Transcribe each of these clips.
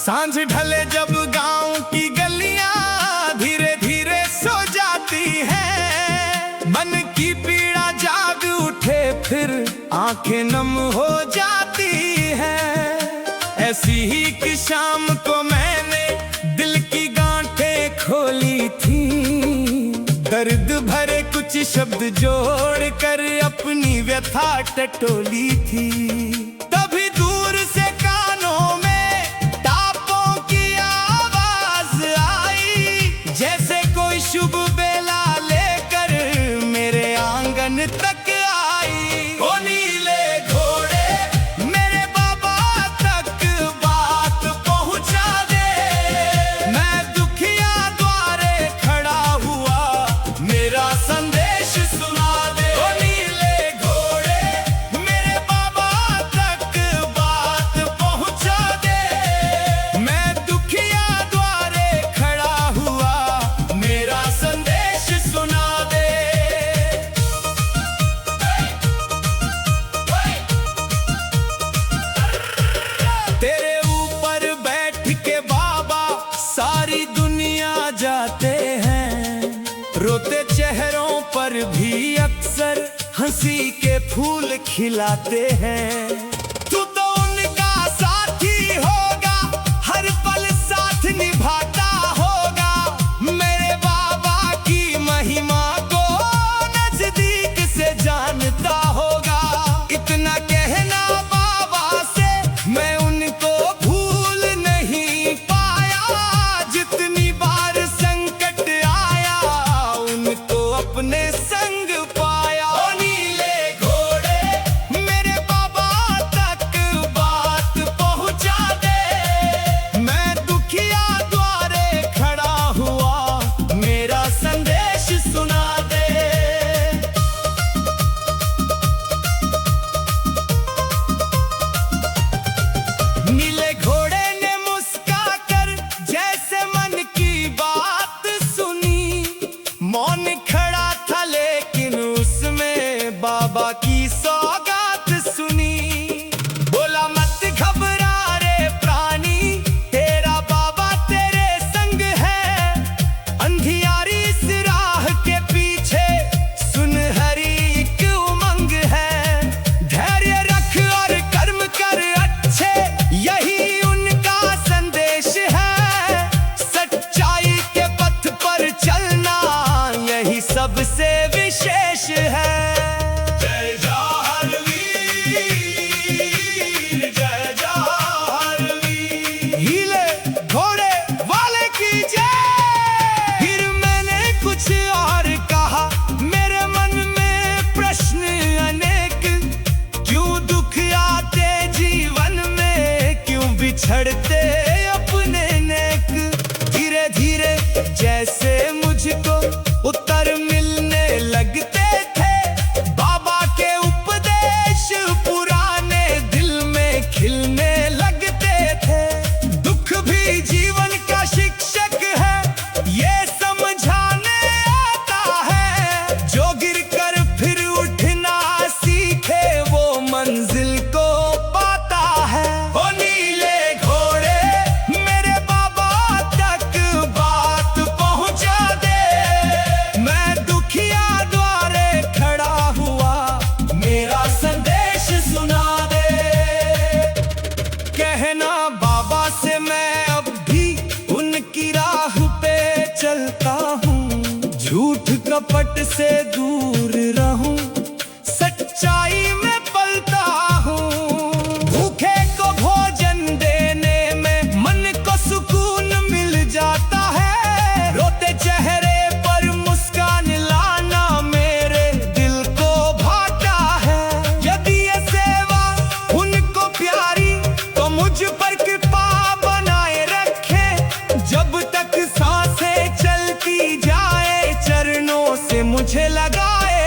सांझ ढले जब गांव की गलियां धीरे धीरे सो जाती हैं, मन की पीड़ा जाग उठे फिर आंखें नम हो जाती हैं। ऐसी ही की शाम को मैंने दिल की गांठें खोली थी, दर्द भरे कुछ शब्द जोड़ कर अपनी व्यथा टटोली थी। तभी दूर से कानों में टापों की आवाज आई, जैसे कोई शुभ बेला लेकर मेरे आंगन तक आई। ओ नीले घोड़े मेरे बाबा तक बात पहुंचा दे, मैं दुखिया द्वारे खड़ा हुआ मेरा संदेश सुना दे। ओ नीले घोड़े मेरे बाबा तक बात पहुंचा दे, मैं दुखिया द्वारे खड़ा हुआ मेरा संदेश सुना दे। तेरे ऊपर बैठ के बाबा सारी दुनिया जाते हैं, रोते चेहरों पर भी अक्सर हंसी के फूल खिलाते हैं। तू तो उनका साथी होगा, हर पल साथ निभाता होगा, मेरे बाबा की महिमा को नजदीक से जानता होगा। इतना कहना बाबा से मैं उनको भूल नहीं पाया, जितनी बार संकट आया उनको अपने संग पाया। ओ नीले घोड़े मेरे बाबा तक बात पहुंचा दे, मैं दुखिया द्वारे खड़ा हुआ मेरा संदेश सुना दे। नीले घोड़े ने मुस्का कर जैसे मन की बात सुनी, मौन खड़ा था लेकिन उसमें बाबा की सौगात सुनी। बोला मत घबरा रे प्राणी, तेरा बाबा तेरे संग है, अंधियारी इस राह के पीछे सुनहरी एक उमंग है। धैर्य रख और कर्म कर अच्छे, यही उनका संदेश है, सच्चाई के पथ पर चलना यही सबसे विशेष है। जय जवाहर वीर, जय जवाहर वीर, नीले घोड़े वाले की जय। फिर मैंने कुछ और कहा, मेरे मन में प्रश्न अनेक, क्यों दुख आते जीवन में, क्यों बिछड़ते अपने नेक। धीरे धीरे जैसे मुझको उत्तर मिलने लगते थे, बाबा के उपदेश पुराने दिल में खिलने लगते थे। दुख भी जीवन का शिक्षक है, ये समझाने आता है, जो गिर कर फिर उठना सीखे वो मंजिल को पाता है। ओ नीले घोड़े मेरे बाबा तक बात पहुंचा दे, मैं दुखिया द्वारे खड़ा हुआ मेरा संदेश सुना दे। कहना बाबा से मैं अब भी उनकी राह पे चलता हूँ, झूठ कपट से दूर रहूं, सच्चाई में पलता हूँ। भूखे को भोजन देने में मन को सुकून मिल जाता है, रोते चेहरे पर मुस्कान लाना मेरे दिल को भाता है। यदि ये सेवा उनको प्यारी तो मुझ पर कृपा बनाए रखे, जब तक सांसें चलती जाए चरणों से मुझे लगाए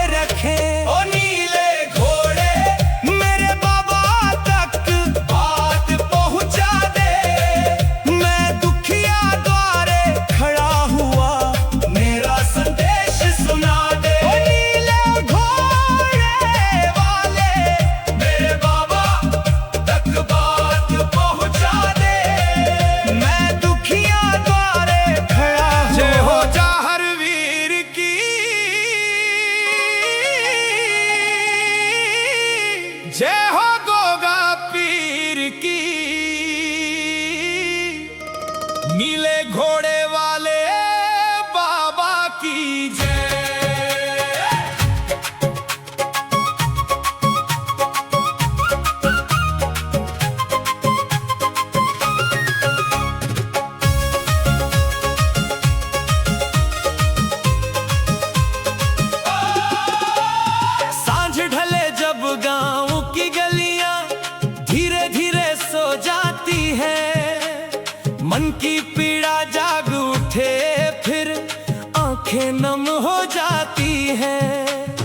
हैं।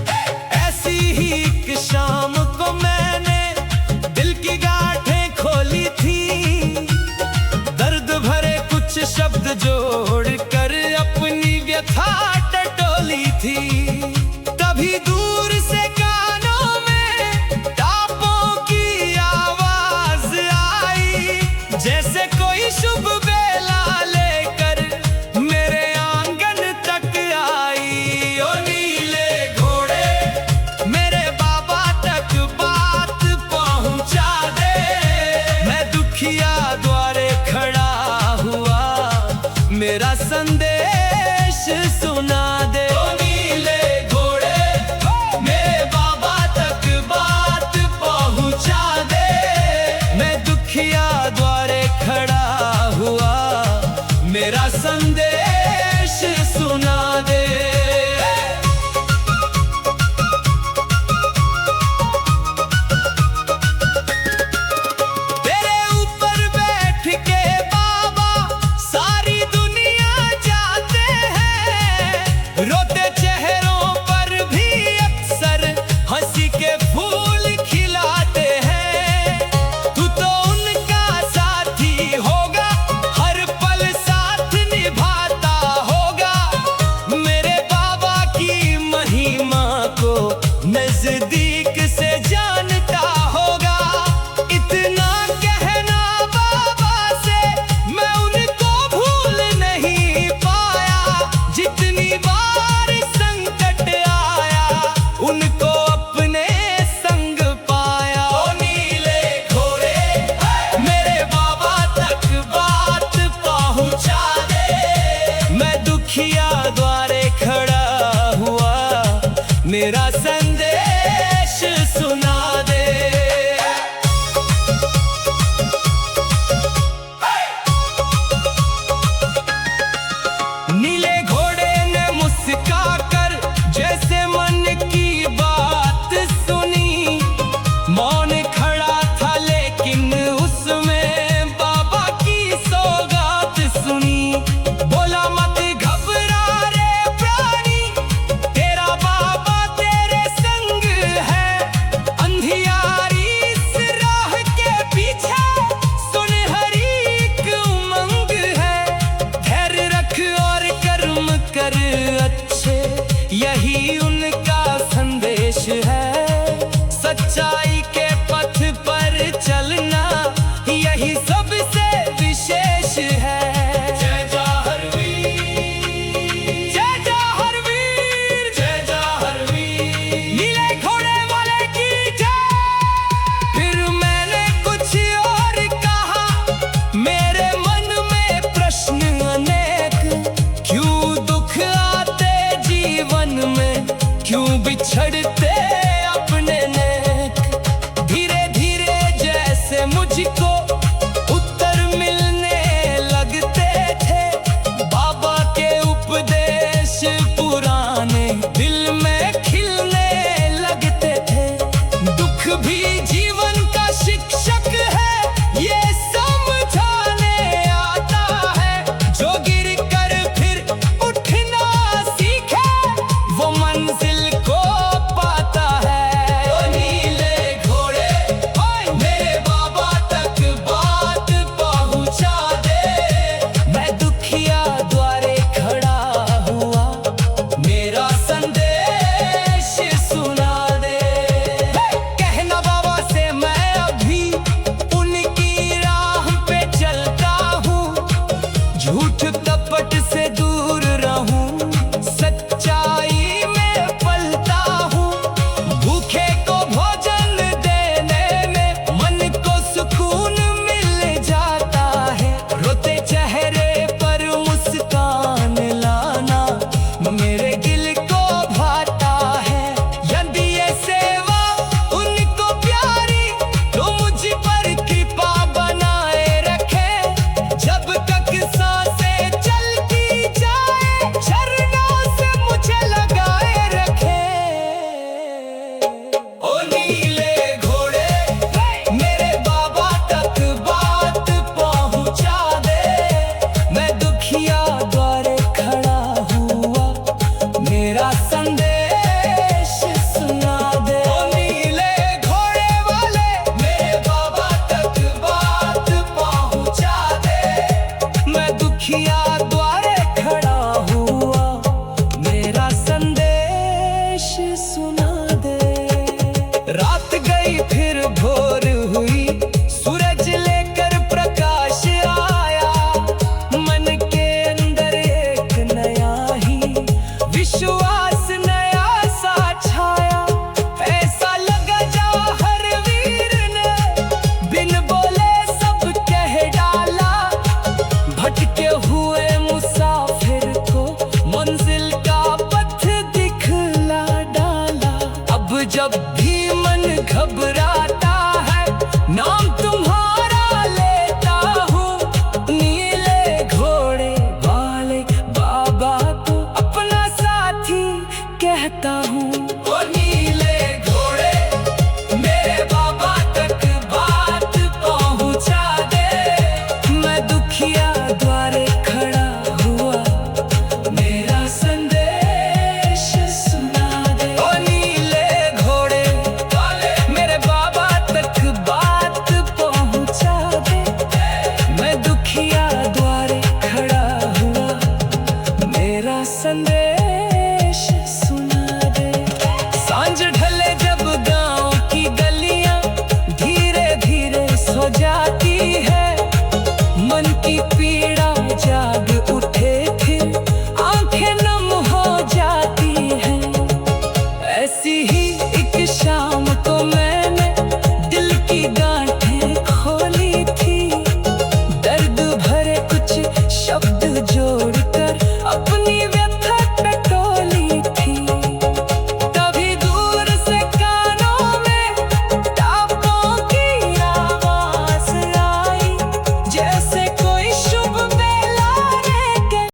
ऐसी ही एक शाम को मैंने दिल की गांठें खोली थी, दर्द भरे कुछ शब्द जोड़कर अपनी व्यथा टटोली थी। तभी दूर से कानों में टापों की आवाज आई, जैसे कोई शुभ बेला लेकर मेरे आंगन तक आई। ओ नीले घोड़े मेरे बाबा तक बात पहुंचा दे, मैं दुखिया द्वारे खड़ा हुआ, मेरा संदेश सुना दे। ओ नीले घोड़े मेरे बाबा तक बात पहुंचा दे, मैं दुखिया द्वारे खड़ा हुआ, मेरा संदेश सुना दे। तेरे ऊपर बैठ के बाबा सारी दुनिया जाते हैं, रोते चेहरों पर भी अक्सर हंसी के फूल खिलाते हैं। तू तो उनका साथी होगा, हर पल साथ निभाता होगा, मेरे बाबा की महिमा को नजदीक से जानता होगा। इतना कहना बाबा से मैं उनको भूल नहीं पाया, जितनी बार संकट आया उनको अपने संग पाया। ओ नीले घोड़े मेरे बाबा तक बात पहुंचा दे, मैं दुखिया द्वारे खड़ा हुआ, मेरा संदेश सुना दे। नीले घोड़े ने मुस्कुराकर जैसे मन की बात सुनी, मौन खड़ा था लेकिन उसमें बाबा की सौगात सुनी। बोला मत घबरा रे प्राणी, तेरा बाबा तेरे संग है, अंधियारी इस राह के पीछे सुनहरी एक उमंग है। धैर्य रख और कर्म कर अच्छे, यही उनका संदेश है। सच्चाई के पथ पर चलना यही सबसे विशेष है। जय जवाहर वीर, जय जवाहर वीर, जय जवाहर वीर, नीले घोड़े वाले की जय। फिर मैंने कुछ और कहा, मेरे मन में प्रश्न अनेक, क्यों दुख आते जीवन में, क्यों बिछड़ते अपने नेक। धीरे धीरे जैसे मुझको उत्तर मिलने लगते थे, बाबा के उपदेश पुराने दिल में खिलने लगते थे। दुख भी जीवन